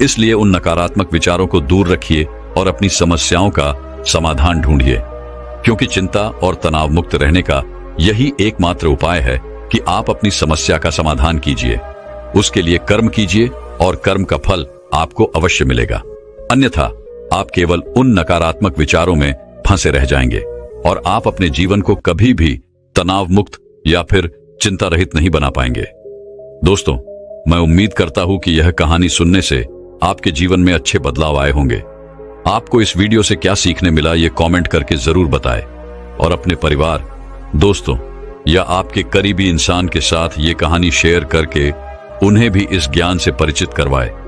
इसलिए उन नकारात्मक विचारों को दूर रखिए और अपनी समस्याओं का समाधान ढूंढिए, क्योंकि चिंता और तनाव मुक्त रहने का यही एकमात्र उपाय है कि आप अपनी समस्या का समाधान कीजिए, उसके लिए कर्म कीजिए और कर्म का फल आपको अवश्य मिलेगा। अन्यथा आप केवल उन नकारात्मक विचारों में फंसे रह जाएंगे और आप अपने जीवन को कभी भी तनाव मुक्त या फिर चिंता रहित नहीं बना पाएंगे। दोस्तों, मैं उम्मीद करता हूं कि यह कहानी सुनने से आपके जीवन में अच्छे बदलाव आए होंगे। आपको इस वीडियो से क्या सीखने मिला, ये कमेंट करके जरूर बताएं और अपने परिवार, दोस्तों या आपके करीबी इंसान के साथ ये कहानी शेयर करके उन्हें भी इस ज्ञान से परिचित करवाएं।